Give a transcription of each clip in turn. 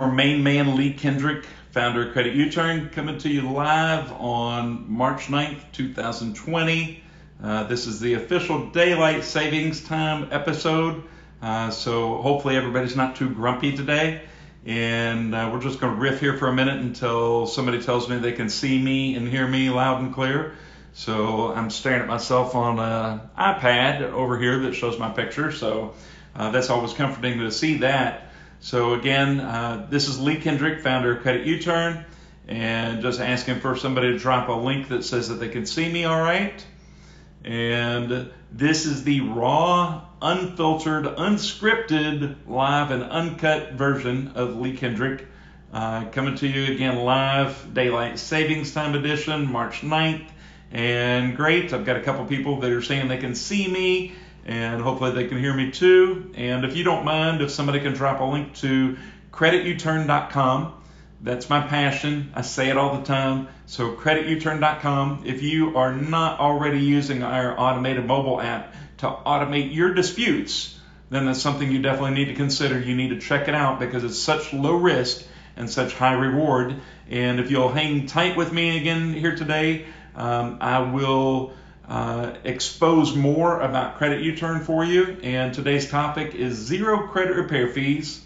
Our main man, Lee Kendrick, founder of CreditUturn, coming to you live on March 9th, 2020. This is the official daylight savings time episode. So hopefully everybody's not too grumpy today. And we're just going to riff here for a minute until somebody tells me they can see me and hear me loud and clear. So I'm staring at myself on an iPad over here that shows my picture. So that's always comforting to see that. So again, this is Lee Kendrick, founder of CreditUturn, and just asking for somebody to drop a link that says that they can see me all right. And this is the raw, unfiltered, unscripted, live and uncut version of Lee Kendrick, coming to you again live, Daylight Savings Time Edition, March 9th. And great, I've got a couple people that are saying they can see me, and hopefully they can hear me too. And if you don't mind, if somebody can drop a link to CreditUturn.com, that's my passion. I say it all the time. So CreditUturn.com, if you are not already using our automated mobile app to automate your disputes, then that's something you definitely need to consider. You need to check it out because it's such low risk and such high reward. And if you'll hang tight with me again here today, I will expose more about CreditUturn for you. And today's topic is zero credit repair fees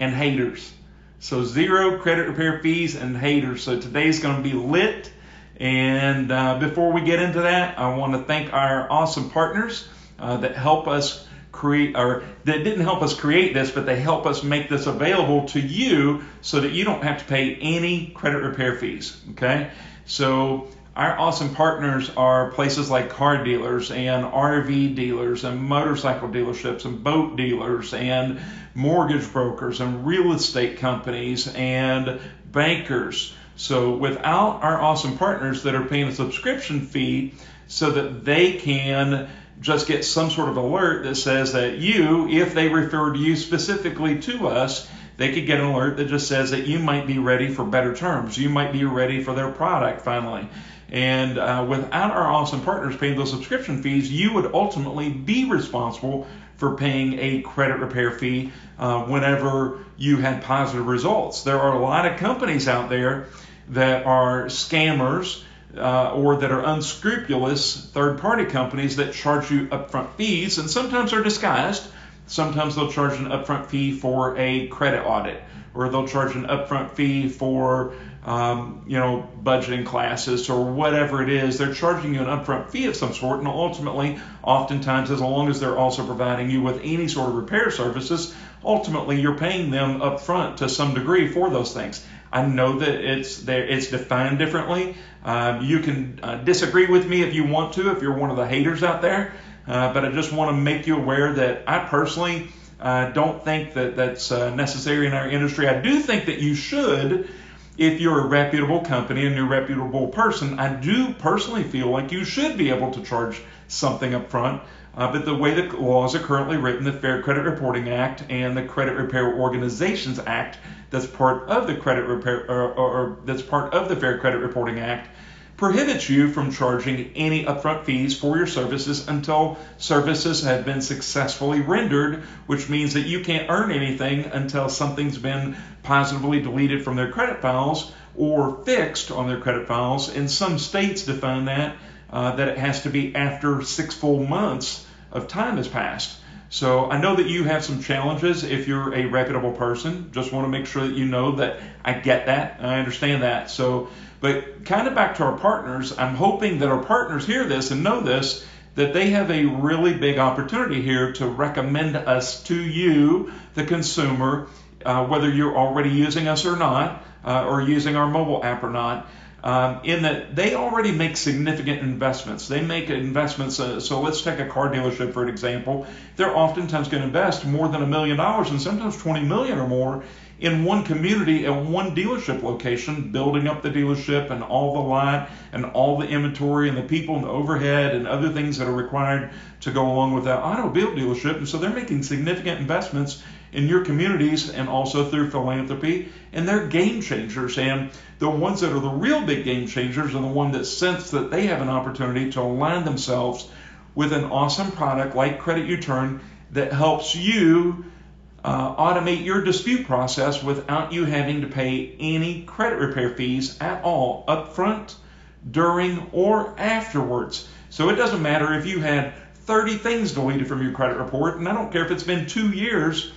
and haters. So zero credit repair fees and haters. So today's going to be lit. And before we get into that, I want to thank our awesome partners that help us create, or that didn't help us create this, but they help us make this available to you so that you don't have to pay any credit repair fees. Okay? So our awesome partners are places like car dealers and RV dealers and motorcycle dealerships and boat dealers and mortgage brokers and real estate companies and bankers. So without our awesome partners that are paying a subscription fee so that they can just get some sort of alert that says that you, if they referred you specifically to us, they could get an alert that just says that you might be ready for better terms. You might be ready for their product finally. And without our awesome partners paying those subscription fees, you would ultimately be responsible for paying a credit repair fee whenever you had positive results. There are a lot of companies out there that are scammers or that are unscrupulous third-party companies that charge you upfront fees, and sometimes they're disguised. Sometimes they'll charge an upfront fee for a credit audit, or they'll charge an upfront fee for budgeting classes or whatever it is. They're charging you an upfront fee of some sort, and ultimately, oftentimes, as long as they're also providing you with any sort of repair services, ultimately you're paying them upfront to some degree for those things. I know that it's defined differently. You can disagree with me if you want to, if you're one of the haters out there. But I just want to make you aware that I personally don't think that that's necessary in our industry. I do think that you should, if you're a reputable company and you're a reputable person. I do personally feel like you should be able to charge something up front. But the way the laws are currently written, the Fair Credit Reporting Act and the Credit Repair Organizations Act, that's part of the Credit Repair or that's part of the Fair Credit Reporting Act, prohibits you from charging any upfront fees for your services until services have been successfully rendered, which means that you can't earn anything until something's been positively deleted from their credit files or fixed on their credit files. And some states define that it has to be after 6 full months of time has passed. So I know that you have some challenges if you're a reputable person. Just want to make sure that you know that I get that. I understand that. So, but kind of back to our partners, I'm hoping that our partners hear this and know this, that they have a really big opportunity here to recommend us to you, the consumer, whether you're already using us or not, or using our mobile app or not. In that they already make significant investments. They make investments, so let's take a car dealership for an example. They're oftentimes going to invest more than $1 million and sometimes $20 million or more in one community and one dealership location, building up the dealership and all the lot and all the inventory and the people and the overhead and other things that are required to go along with that automobile dealership. And so they're making significant investments in your communities and also through philanthropy, and they're game changers. And the ones that are the real big game changers are the ones that sense that they have an opportunity to align themselves with an awesome product like CreditUturn that helps you automate your dispute process without you having to pay any credit repair fees at all, up front, during, or afterwards. So it doesn't matter if you had 30 things deleted from your credit report, and I don't care if it's been 2 years,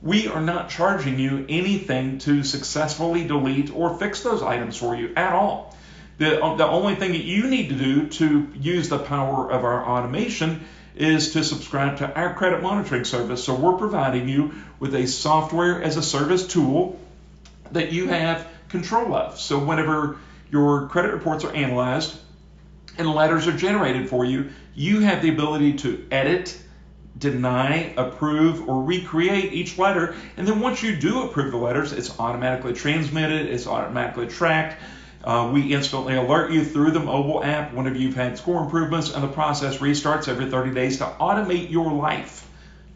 we are not charging you anything to successfully delete or fix those items for you at all. The only thing that you need to do to use the power of our automation is to subscribe to our credit monitoring service. So we're providing you with a software as a service tool that you have control of. So whenever your credit reports are analyzed and letters are generated for you, you have the ability to edit, deny, approve, or recreate each letter. And then once you do approve the letters, it's automatically transmitted, it's automatically tracked. We instantly alert you through the mobile app whenever you've had score improvements, and the process restarts every 30 days to automate your life.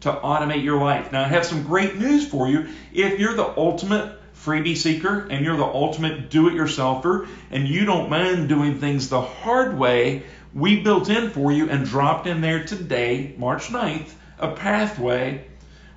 Now, I have some great news for you. If you're the ultimate freebie seeker and you're the ultimate do-it-yourselfer and you don't mind doing things the hard way, we built in for you and dropped in there today, March 9th, a pathway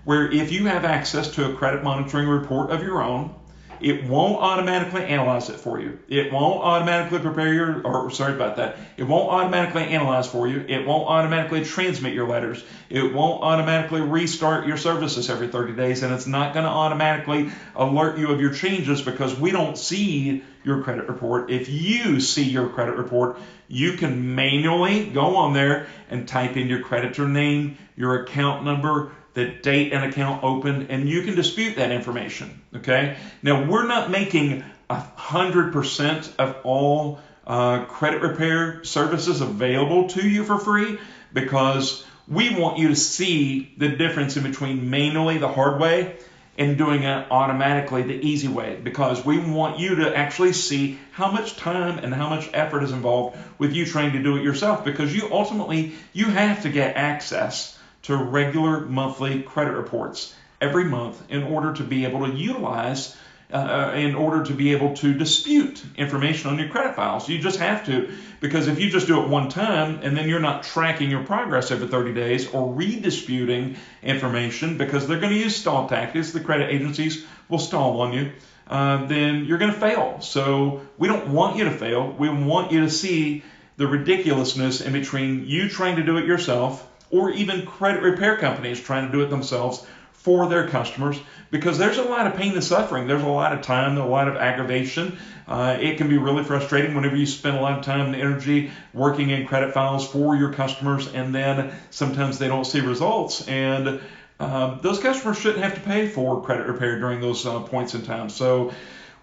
where if you have access to a credit monitoring report of your own, it won't automatically analyze it for you. It won't automatically It won't automatically analyze for you. It won't automatically transmit your letters. It won't automatically restart your services every 30 days. And it's not going to automatically alert you of your changes because we don't see your credit report. If you see your credit report, you can manually go on there and type in your creditor name, your account number, the date an account opened, and you can dispute that information, okay? Now, we're not making 100% of all credit repair services available to you for free because we want you to see the difference in between manually, the hard way, and doing it automatically, the easy way, because we want you to actually see how much time and how much effort is involved with you trying to do it yourself, because you have to get access to regular monthly credit reports every month in order to be able to utilize, in order to be able to dispute information on your credit files. You just have to, because if you just do it one time and then you're not tracking your progress every 30 days or redisputing information because they're going to use stall tactics, the credit agencies will stall on you, then you're going to fail. So we don't want you to fail. We want you to see the ridiculousness in between you trying to do it yourself or even credit repair companies trying to do it themselves for their customers, because there's a lot of pain and suffering. There's a lot of time, a lot of aggravation. It can be really frustrating whenever you spend a lot of time and energy working in credit files for your customers, and then sometimes they don't see results. And those customers shouldn't have to pay for credit repair during those points in time. So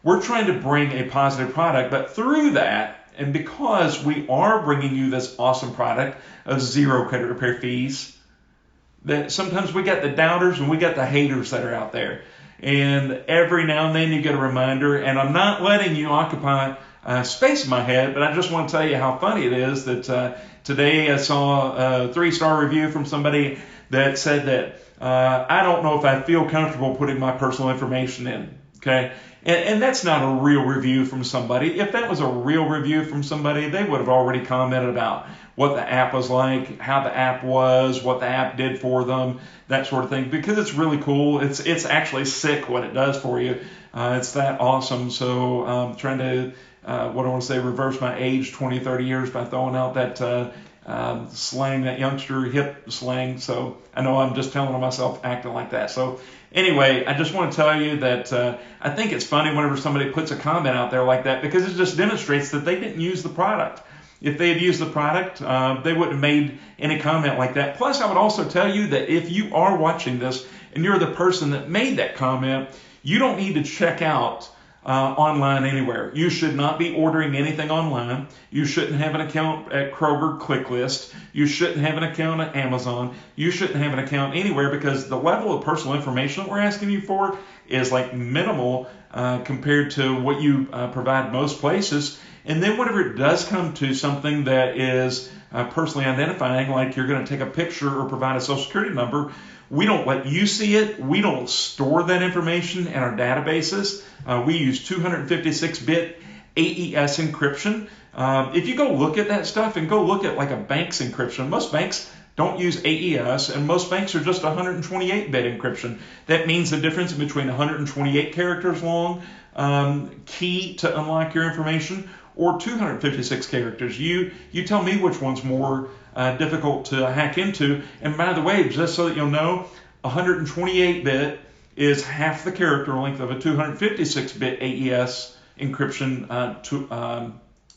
we're trying to bring a positive product, but through that, and because we are bringing you this awesome product of zero credit repair fees, that sometimes we got the doubters and we got the haters that are out there. And every now and then you get a reminder, and I'm not letting you occupy space in my head, but I just want to tell you how funny it is that today I saw a 3-star review from somebody that said that I don't know if I feel comfortable putting my personal information in. Okay. And that's not a real review from somebody. If that was a real review from somebody, they would have already commented about what the app was like, how the app was, what the app did for them, that sort of thing, because it's really cool. It's actually sick what it does for you. It's that awesome. So I'm trying to, reverse my age 20, 30 years by throwing out that slang, that youngster hip slang. So I know I'm just telling myself acting like that. So anyway, I just want to tell you that I think it's funny whenever somebody puts a comment out there like that, because it just demonstrates that they didn't use the product. If they had used the product, they wouldn't have made any comment like that. Plus, I would also tell you that if you are watching this and you're the person that made that comment, you don't need to check out online anywhere. You should not be ordering anything online. You shouldn't have an account at Kroger ClickList. You shouldn't have an account at Amazon. You shouldn't have an account anywhere, because the level of personal information that we're asking you for is like minimal compared to what you provide most places. And then whenever it does come to something that is personally identifying, like you're going to take a picture or provide a social security number, we don't let you see it. We don't store that information in our databases. We use 256-bit AES encryption. If you go look at that stuff and go look at like a bank's encryption, most banks don't use AES, and most banks are just 128-bit encryption. That means the difference between 128 characters long key to unlock your information or 256 characters. You tell me which one's more difficult to hack into. And by the way, just so that you'll know, 128-bit is half the character length of a 256-bit AES encryption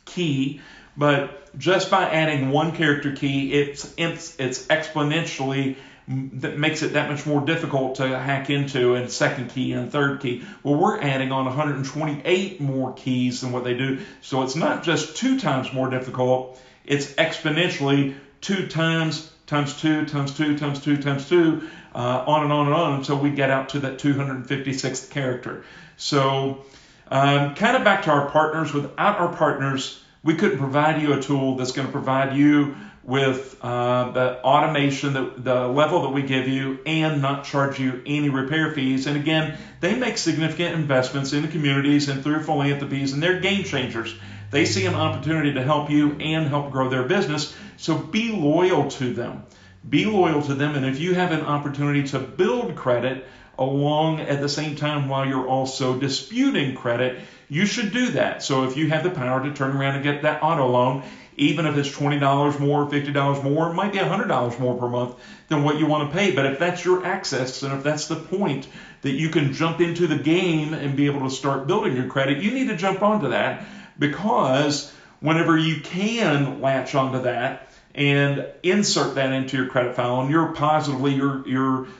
key. But just by adding one character key, it's exponentially that makes it that much more difficult to hack into, and second key and third key. Well, we're adding on 128 more keys than what they do. So it's not just 2 times more difficult, it's exponentially 2 times 2 times 2 times 2 times 2, on and on and on until we get out to that 256th character. So kind of back to our partners. Without our partners, we couldn't provide you a tool that's going to provide you with the automation, the level that we give you, and not charge you any repair fees. And again, they make significant investments in the communities and through philanthropies, and they're game changers. They see an opportunity to help you and help grow their business. So be loyal to them. Be loyal to them. And if you have an opportunity to build credit along at the same time while you're also disputing credit, you should do that. So if you have the power to turn around and get that auto loan, even if it's $20 more, $50 more, it might be $100 more per month than what you want to pay. But if that's your access, and if that's the point that you can jump into the game and be able to start building your credit, you need to jump onto that, because whenever you can latch onto that and insert that into your credit file, and you're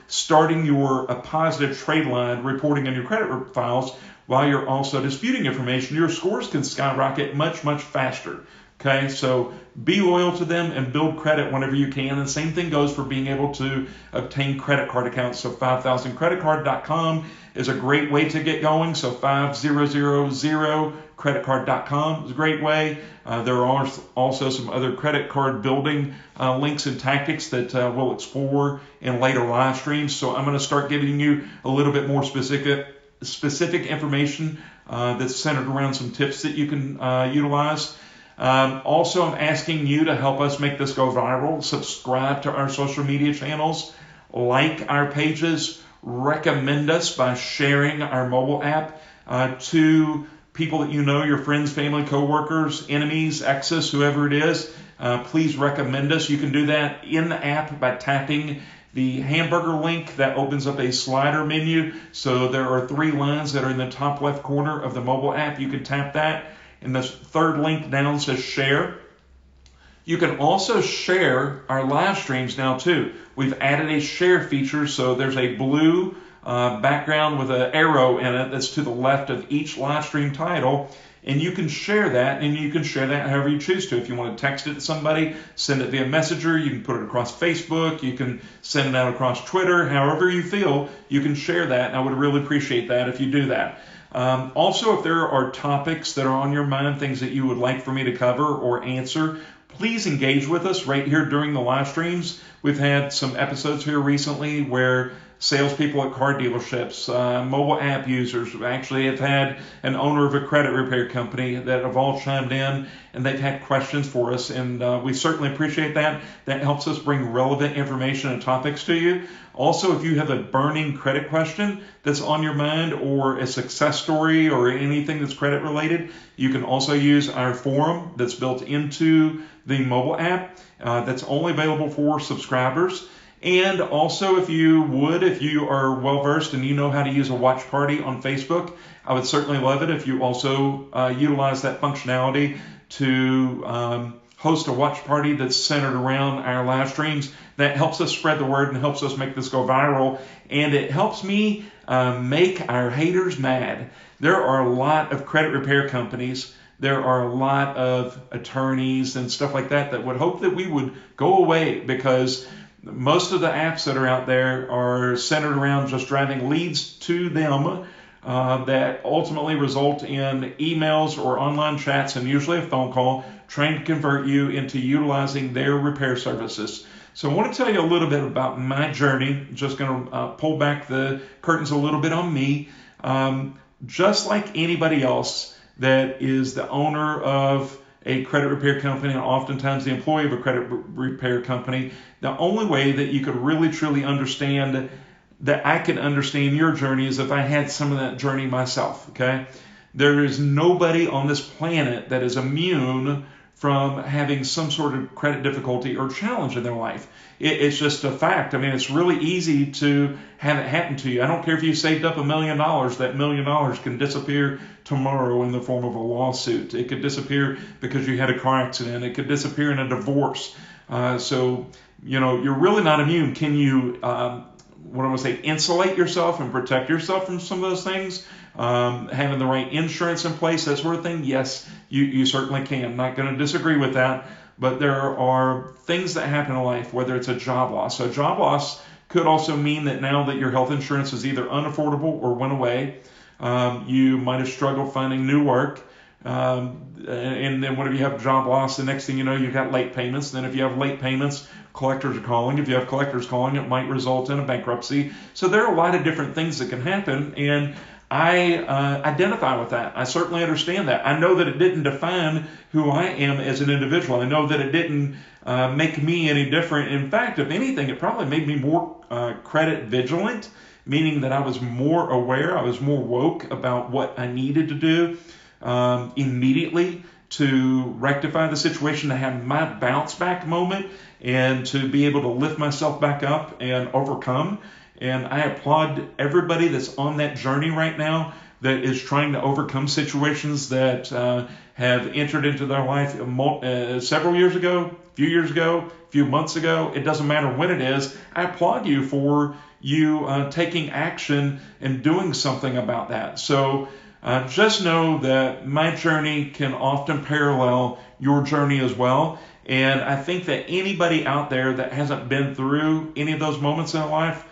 starting a positive trade line reporting on your credit files while you're also disputing information, your scores can skyrocket much, much faster. Okay, so be loyal to them and build credit whenever you can. And the same thing goes for being able to obtain credit card accounts. So 5000creditcard.com is a great way to get going. So 5000creditcard.com is a great way. There are also some other credit card building links and tactics that we'll explore in later live streams. So I'm going to start giving you a little bit more specific information that's centered around some tips that you can utilize. Also, I'm asking you to help us make this go viral. Subscribe to our social media channels, like our pages, recommend us by sharing our mobile app to people that you know, your friends, family, coworkers, enemies, exes, whoever it is. Please recommend us. You can do that in the app by tapping the hamburger link that opens up a slider menu. So there are 3 lines that are in the top left corner of the mobile app. You can tap that. And the third link down says share. You can also share our live streams now too. We've added a share feature, so there's a blue background with an arrow in it that's to the left of each live stream title, and you can share that, and you can share that however you choose to. If you want to text it to somebody, send it via Messenger, you can put it across Facebook, you can send it out across Twitter, however you feel, you can share that, and I would really appreciate that if you do that. Also, if there are topics that are on your mind, things that you would like for me to cover or answer, please engage with us right here during the live streams. We've had some episodes here recently where salespeople at car dealerships, mobile app users, actually have had an owner of a credit repair company that have all chimed in, and they've had questions for us, and we certainly appreciate that. That helps us bring relevant information and topics to you. Also, if you have a burning credit question that's on your mind, or a success story, or anything that's credit related, you can also use our forum that's built into the mobile app that's only available for subscribers. And also, if you are well versed and you know how to use a watch party on Facebook, I would certainly love it if you also utilize that functionality to host a watch party that's centered around our live streams. That helps us spread the word and helps us make this go viral. And it helps me make our haters mad. There are a lot of credit repair companies. There are a lot of attorneys and stuff like that that would hope that we would go away, because most of the apps that are out there are centered around just driving leads to them that ultimately result in emails or online chats, and usually a phone call, trying to convert you into utilizing their repair services. So I want to tell you a little bit about my journey. Just going to pull back the curtains a little bit on me. Just like anybody else that is the owner of a credit repair company, and oftentimes the employee of a credit repair company, the only way that you could really truly understand that I could understand your journey is if I had some of that journey myself, okay? There is nobody on this planet that is immune from having some sort of credit difficulty or challenge in their life. It's just a fact. I mean, it's really easy to have it happen to you. I don't care if you saved up $1 million, that $1 million can disappear tomorrow in the form of a lawsuit. It could disappear because you had a car accident. It could disappear in a divorce. So, you're really not immune. Can you, insulate yourself and protect yourself from some of those things? Having the right insurance in place, that sort of thing, yes, you certainly can. I'm not going to disagree with that. But there are things that happen in life, whether it's a job loss. So a job loss could also mean that now that your health insurance is either unaffordable or went away, you might have struggled finding new work. And then whenever you have a job loss, the next thing you know, you've got late payments. Then if you have late payments, collectors are calling. If you have collectors calling, it might result in a bankruptcy. So there are a lot of different things that can happen. And I identify with that. I certainly understand that. I know that it didn't define who I am as an individual. I know that it didn't make me any different. In fact, if anything, it probably made me more credit vigilant, meaning that I was more aware, I was more woke about what I needed to do immediately to rectify the situation, to have my bounce back moment and to be able to lift myself back up and overcome. And I applaud everybody that's on that journey right now that is trying to overcome situations that have entered into their life several years ago, a few years ago, a few months ago. It doesn't matter when it is. I applaud you for taking action and doing something about that. So just know that my journey can often parallel your journey as well. And I think that anybody out there that hasn't been through any of those moments in their life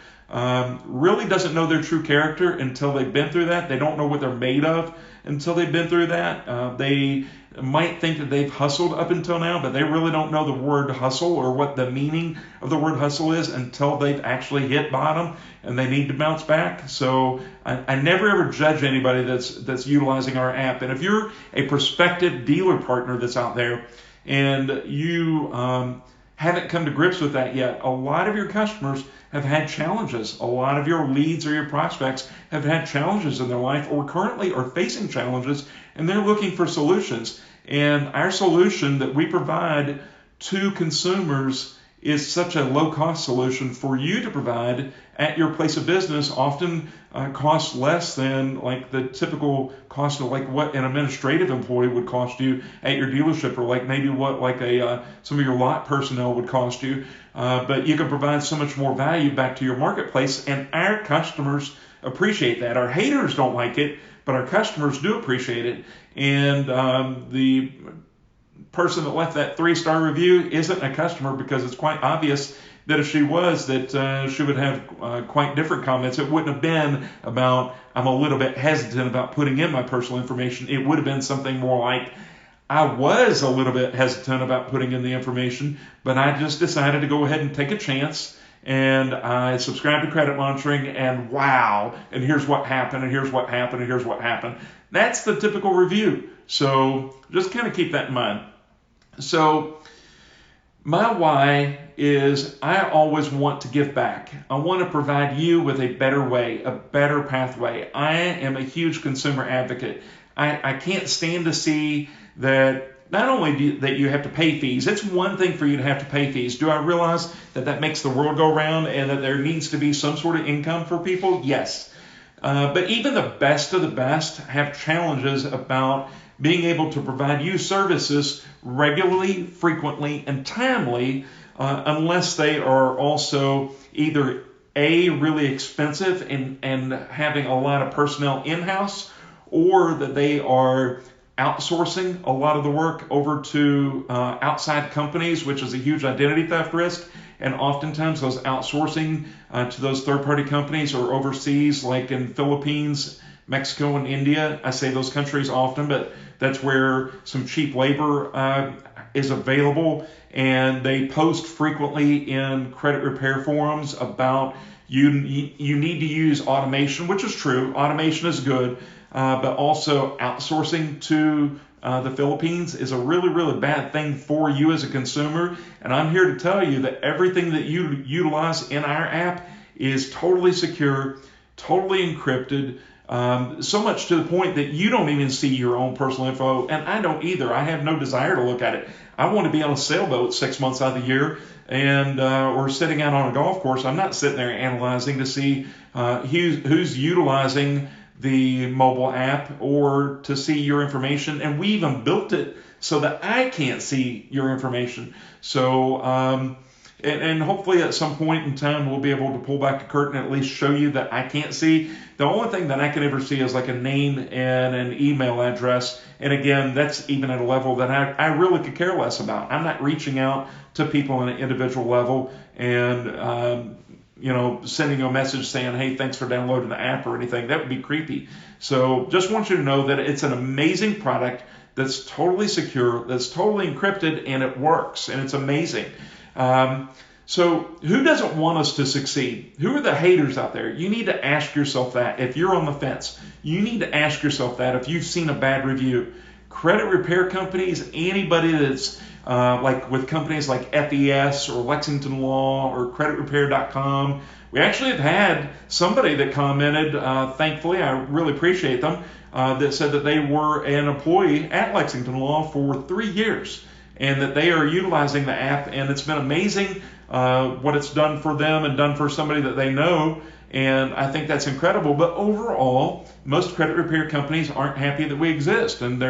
really doesn't know their true character until they've been through that. They don't know what they're made of until they've been through that. They might think that they've hustled up until now, but they really don't know the word hustle or what the meaning of the word hustle is until they've actually hit bottom and they need to bounce back. So I never ever judge anybody that's utilizing our app. And if you're a prospective dealer partner that's out there and you haven't come to grips with that yet, a lot of your customers have had challenges. A lot of your leads or your prospects have had challenges in their life or currently are facing challenges, and they're looking for solutions. And our solution that we provide to consumers is such a low-cost solution for you to provide at your place of business, often costs less than like the typical cost of like what an administrative employee would cost you at your dealership, or like maybe what like some of your lot personnel would cost you. But you can provide so much more value back to your marketplace, and our customers appreciate that. Our haters don't like it, but our customers do appreciate it. And the person that left that 3-star review isn't a customer, because it's quite obvious that if she was, that she would have quite different comments. It wouldn't have been about, I'm a little bit hesitant about putting in my personal information. It would have been something more like, I was a little bit hesitant about putting in the information, but I just decided to go ahead and take a chance. And I subscribed to credit monitoring, and wow, and here's what happened, and here's what happened, and here's what happened. That's the typical review. So just kind of keep that in mind. So my why is I always want to give back. I want to provide you with a better way, a better pathway. I am a huge consumer advocate. I can't stand to see that not only that you have to pay fees. It's one thing for you to have to pay fees. Do I realize that that makes the world go round and that there needs to be some sort of income for people? Yes. But even the best of the best have challenges about being able to provide you services regularly, frequently, and timely, unless they are also either A, really expensive and having a lot of personnel in-house, or that they are outsourcing a lot of the work over to outside companies, which is a huge identity theft risk. And oftentimes those outsourcing to those third-party companies are overseas, like in Philippines, Mexico, and India. I say those countries often, but that's where some cheap labor is available. And they post frequently in credit repair forums about you need to use automation, which is true. Automation is good. But also outsourcing to the Philippines is a really, really bad thing for you as a consumer. And I'm here to tell you that everything that you utilize in our app is totally secure, totally encrypted, so much to the point that you don't even see your own personal info. And I don't either. I have no desire to look at it. I want to be on a sailboat 6 months out of the year and or sitting out on a golf course. I'm not sitting there analyzing to see who's utilizing the mobile app or to see your information. And we even built it so that I can't see your information. So, and hopefully at some point in time, we'll be able to pull back the curtain and at least show you that I can't see. The only thing that I can ever see is like a name and an email address. And again, that's even at a level that I really could care less about. I'm not reaching out to people on an individual level and, sending a message saying, hey, thanks for downloading the app or anything. That would be creepy. So just want you to know that it's an amazing product that's totally secure, that's totally encrypted, and it works, and it's amazing. So who doesn't want us to succeed? Who are the haters out there? You need to ask yourself that. If you're on the fence, you need to ask yourself that if you've seen a bad review. Credit repair companies, anybody that's like with companies like FES or Lexington Law or CreditRepair.com. We actually have had somebody that commented, thankfully, I really appreciate them, that said that they were an employee at Lexington Law for 3 years and that they are utilizing the app, and it's been amazing what it's done for them and done for somebody that they know. And I think that's incredible. But overall, most credit repair companies aren't happy that we exist, and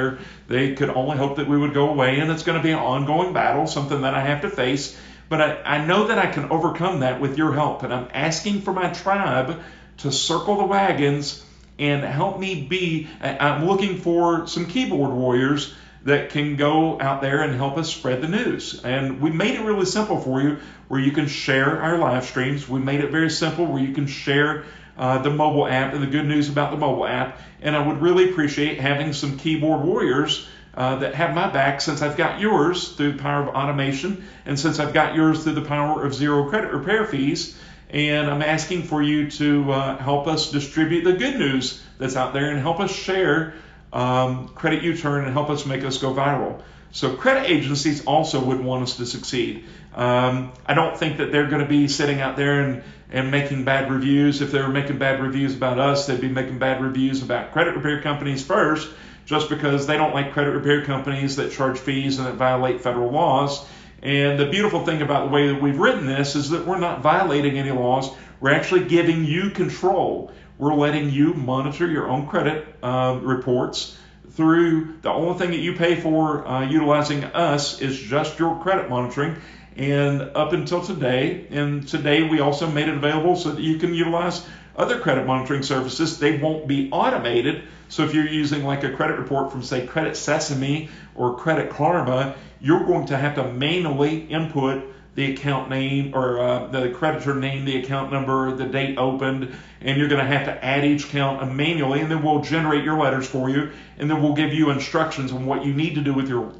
they could only hope that we would go away. And it's going to be an ongoing battle, something that I have to face. But I know that I can overcome that with your help. And I'm asking for my tribe to circle the wagons and help me be. I'm looking for some keyboard warriors that can go out there and help us spread the news. And we made it really simple for you, where you can share our live streams. We made it very simple where you can share the mobile app and the good news about the mobile app. And I would really appreciate having some keyboard warriors that have my back, since I've got yours through the power of automation, and since I've got yours through the power of zero credit repair fees. And I'm asking for you to help us distribute the good news that's out there and help us share CreditUturn and help us make us go viral. So credit agencies also would want us to succeed. I don't think that they're going to be sitting out there and making bad reviews. If they were making bad reviews about us, they'd be making bad reviews about credit repair companies first, just because they don't like credit repair companies that charge fees and that violate federal laws. And the beautiful thing about the way that we've written this is that we're not violating any laws. We're actually giving you control. We're letting you monitor your own credit reports through the only thing that you pay for utilizing us is just your credit monitoring. And up until today, and today we also made it available so that you can utilize other credit monitoring services. They won't be automated. So if you're using like a credit report from, say, Credit Sesame or Credit Karma, you're going to have to manually input the account name or the creditor name, the account number, the date opened, and you're going to have to add each account manually, and then we'll generate your letters for you, and then we'll give you instructions on what you need to do with your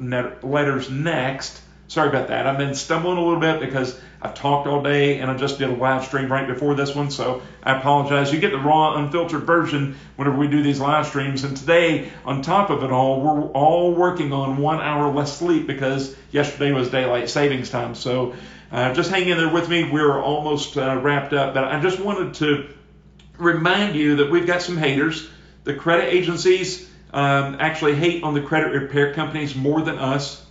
letters next. Sorry about that. I've been stumbling a little bit because I've talked all day and I just did a live stream right before this one, so I apologize. You get the raw, unfiltered version whenever we do these live streams. And today, on top of it all, we're all working on 1 hour less sleep because yesterday was daylight savings time. So just hang in there with me. We're almost wrapped up, but I just wanted to remind you that we've got some haters. The credit agencies actually hate on the credit repair companies more than us.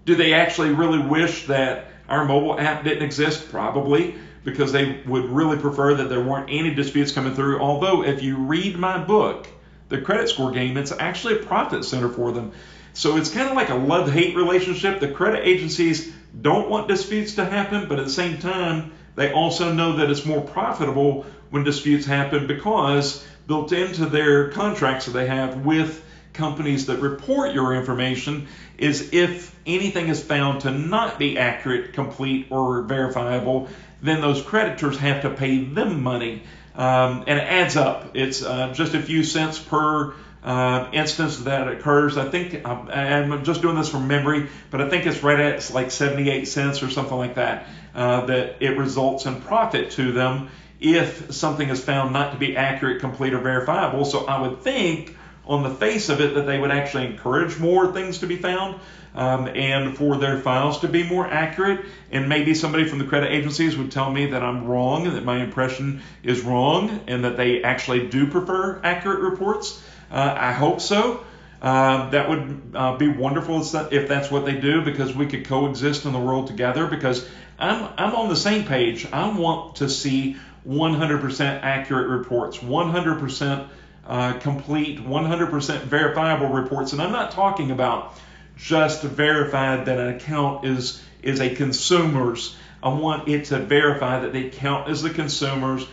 Do they actually really wish that our mobile app didn't exist? Probably, because they would really prefer that there weren't any disputes coming through. Although if you read my book, The Credit Score Game, it's actually a profit center for them. So it's kind of like a love-hate relationship. The credit agencies don't want disputes to happen, but at the same time, they also know that it's more profitable when disputes happen, because built into their contracts that they have with companies that report your information is if anything is found to not be accurate, complete, or verifiable, then those creditors have to pay them money. And it adds up. It's just a few cents per instance that occurs. I think, I'm just doing this from memory, but I think it's right at like 78 cents or something like that, that it results in profit to them if something is found not to be accurate, complete, or verifiable. So I would think on the face of it that they would actually encourage more things to be found, and for their files to be more accurate. And maybe somebody from the credit agencies would tell me that I'm wrong, that my impression is wrong, and that they actually do prefer accurate reports. I hope so. That would be wonderful if that's what they do, because we could coexist in the world together. Because I'm on the same page. I want to see 100% accurate reports, 100% complete, 100% verifiable reports. And I'm not talking about just verified that an account is a consumer's. I want it to verify that the account is the consumer's.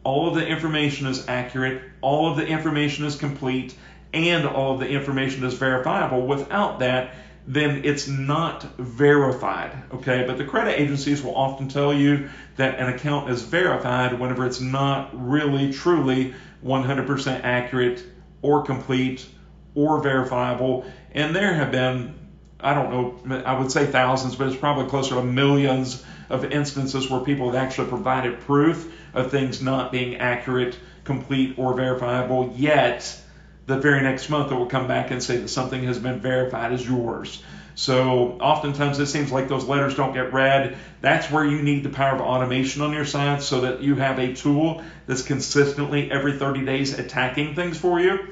All of the information is accurate, all of the information is complete, and all of the information is verifiable. Without that, then it's not verified, okay? But the credit agencies will often tell you that an account is verified whenever it's not really, truly 100% accurate or complete or verifiable. And there have been, I don't know, I would say thousands, but it's probably closer to millions of instances where people have actually provided proof of things not being accurate, complete, or verifiable, yet the very next month it will come back and say that something has been verified as yours. So oftentimes it seems like those letters don't get read. That's where you need the power of automation on your side, so that you have a tool that's consistently every 30 days attacking things for you.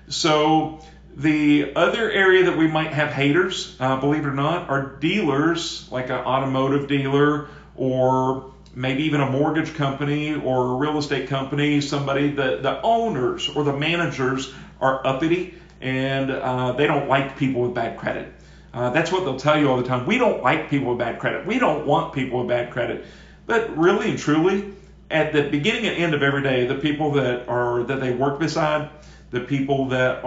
So the other area that we might have haters, believe it or not, are dealers, like an automotive dealer, or maybe even a mortgage company or a real estate company. Somebody, the owners or the managers are uppity, and they don't like people with bad credit. That's what they'll tell you all the time. We don't like people with bad credit. We don't want people with bad credit. But really and truly, at the beginning and end of every day, the people that they work beside, the people that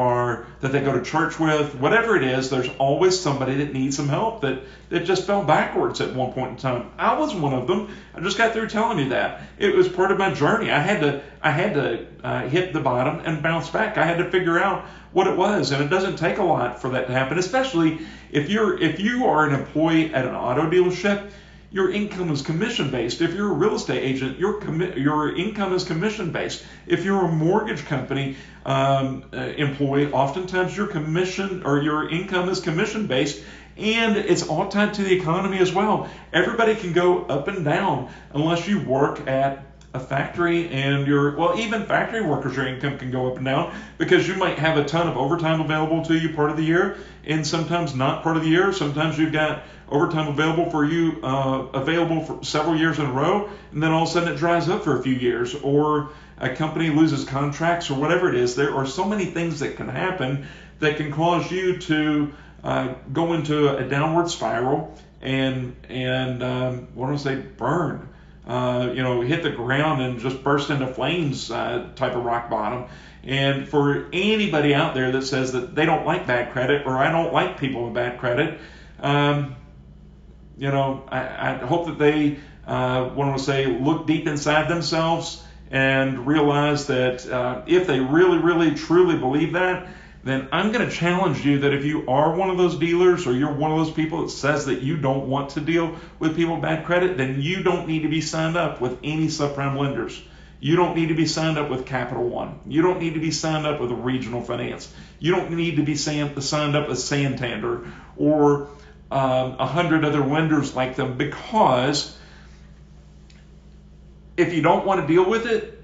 they go to church with, whatever it is, there's always somebody that needs some help, that just fell backwards at one point in time. I was one of them. I just got through telling you that. It was part of my journey. I had to hit the bottom and bounce back. I had to figure out what it was, and it doesn't take a lot for that to happen, especially if you are an employee at an auto dealership. Your income is commission-based. If you're a real estate agent, your income is commission-based. If you're a mortgage company employee, oftentimes your commission or your income is commission-based, and it's all tied to the economy as well. Everybody can go up and down unless you work at a factory, and even factory workers, your income can go up and down, because you might have a ton of overtime available to you part of the year, and sometimes not part of the year. Sometimes you've got overtime available for you, available for several years in a row, and then all of a sudden it dries up for a few years, or a company loses contracts, or whatever it is. There are so many things that can happen that can cause you to go into a downward spiral and burn. Hit the ground and just burst into flames type of rock bottom. And for anybody out there that says that they don't like bad credit, or I don't like people with bad credit, I hope that they look deep inside themselves and realize that if they really, really, truly believe that, then I'm going to challenge you that if you are one of those dealers, or you're one of those people that says that you don't want to deal with people with bad credit, then you don't need to be signed up with any subprime lenders. You don't need to be signed up with Capital One. You don't need to be signed up with a regional finance. You don't need to be signed up with Santander or 100 other lenders like them, because if you don't want to deal with it,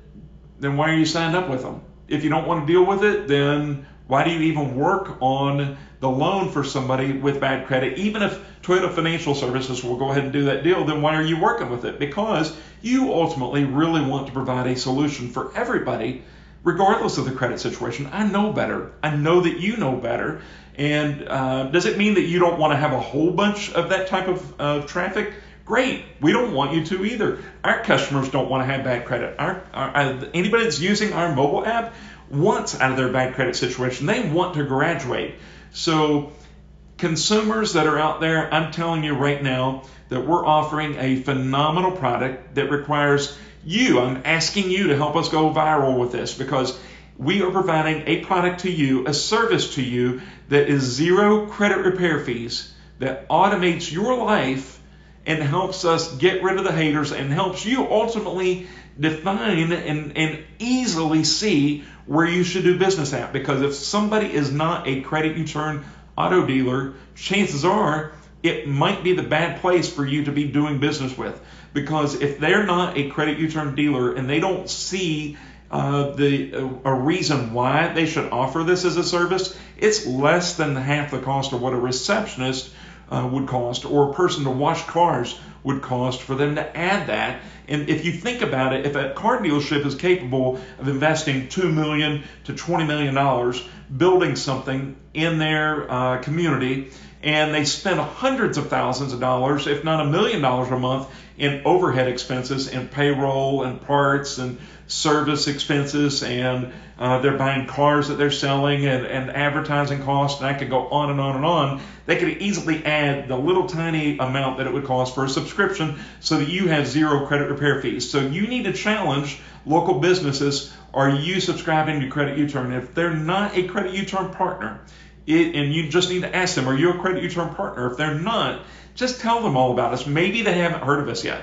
then why are you signed up with them? If you don't want to deal with it, then why do you even work on the loan for somebody with bad credit? Even if Toyota Financial Services will go ahead and do that deal, then why are you working with it? Because you ultimately really want to provide a solution for everybody, regardless of the credit situation. I know better. I know that you know better. And does it mean that you don't want to have a whole bunch of that type of traffic? Great. We don't want you to either. Our customers don't want to have bad credit. Anybody that's using our mobile app wants out of their bad credit situation. They want to graduate. So consumers that are out there, I'm telling you right now that we're offering a phenomenal product that requires you. I'm asking you to help us go viral with this, because we are providing a product to you, a service to you that is zero credit repair fees, that automates your life and helps us get rid of the haters, and helps you ultimately define and easily see where you should do business at. Because if somebody is not a CreditUturn auto dealer, chances are it might be the bad place for you to be doing business with. Because if they're not a CreditUturn dealer and they don't see a reason why they should offer this as a service, it's less than half the cost of what a receptionist would cost, or a person to wash cars would cost for them to add that. And if you think about it, if a car dealership is capable of investing $2 million to $20 million building something in their community, and they spend hundreds of thousands of dollars, if not $1 million a month, in overhead expenses and payroll and parts and service expenses, and they're buying cars that they're selling, and advertising costs, and I could go on and on and on. They could easily add the little tiny amount that it would cost for a subscription so that you have zero credit repair fees. So you need to challenge local businesses. Are you subscribing to CreditUturn? If they're not a CreditUturn partner, and you just need to ask them, are you a CreditUturn partner? If they're not, just tell them all about us. Maybe they haven't heard of us yet.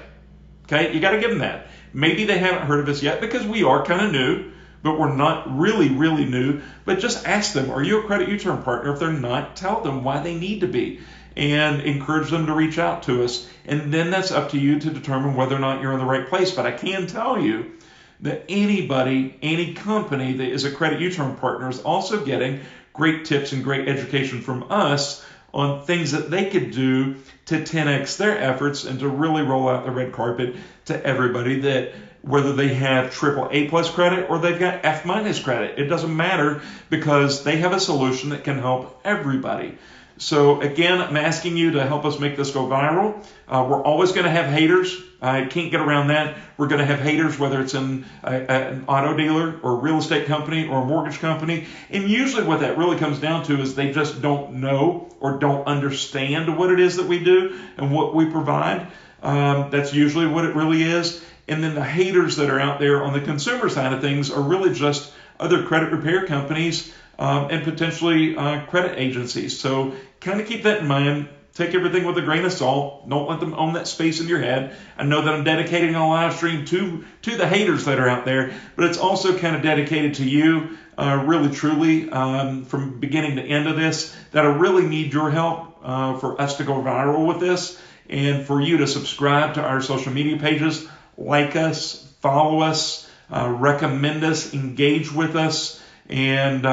Okay, you got to give them that. Maybe they haven't heard of us yet because we are kind of new, but we're not really new. But just ask them, are you a CreditUturn partner? If they're not, tell them why they need to be, and encourage them to reach out to us. And then that's up to you to determine whether or not you're in the right place. But I can tell you that anybody, any company that is a CreditUturn partner is also getting great tips and great education from us on things that they could do to 10x their efforts and to really roll out the red carpet to everybody, that whether they have AAA plus credit or they've got F minus credit, it doesn't matter, because they have a solution that can help everybody. So again, I'm asking you to help us make this go viral. We're always going to have haters. I can't get around that. We're going to have haters, whether it's in an auto dealer or a real estate company or a mortgage company. And usually what that really comes down to is they just don't know or don't understand what it is that we do and what we provide. That's usually what it really is. And then the haters that are out there on the consumer side of things are really just other credit repair companies and potentially credit agencies. So kind of keep that in mind. Take everything with a grain of salt. Don't let them own that space in your head. I know that I'm dedicating a live stream to the haters that are out there, but it's also kind of dedicated to you, really truly, from beginning to end of this, that I really need your help for us to go viral with this, and for you to subscribe to our social media pages, like us, follow us, recommend us, engage with us. And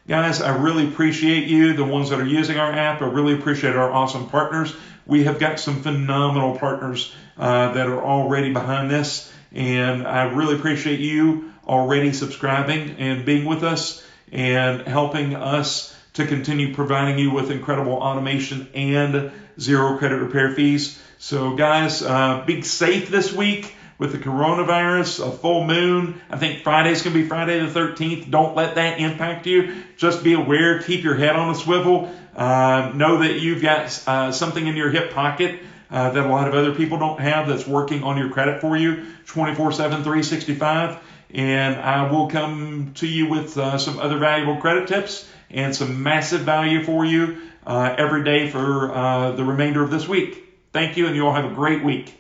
guys, I really appreciate you, the ones that are using our app. I really appreciate our awesome partners. We have got some phenomenal partners that are already behind this, and I really appreciate you already subscribing and being with us and helping us to continue providing you with incredible automation and zero credit repair fees. So guys, be safe this week with the coronavirus, a full moon. I think Friday's going to be Friday the 13th. Don't let that impact you. Just be aware. Keep your head on a swivel. Know that you've got something in your hip pocket that a lot of other people don't have, that's working on your credit for you 24/7, 365. And I will come to you with some other valuable credit tips and some massive value for you every day for the remainder of this week. Thank you, and you all have a great week.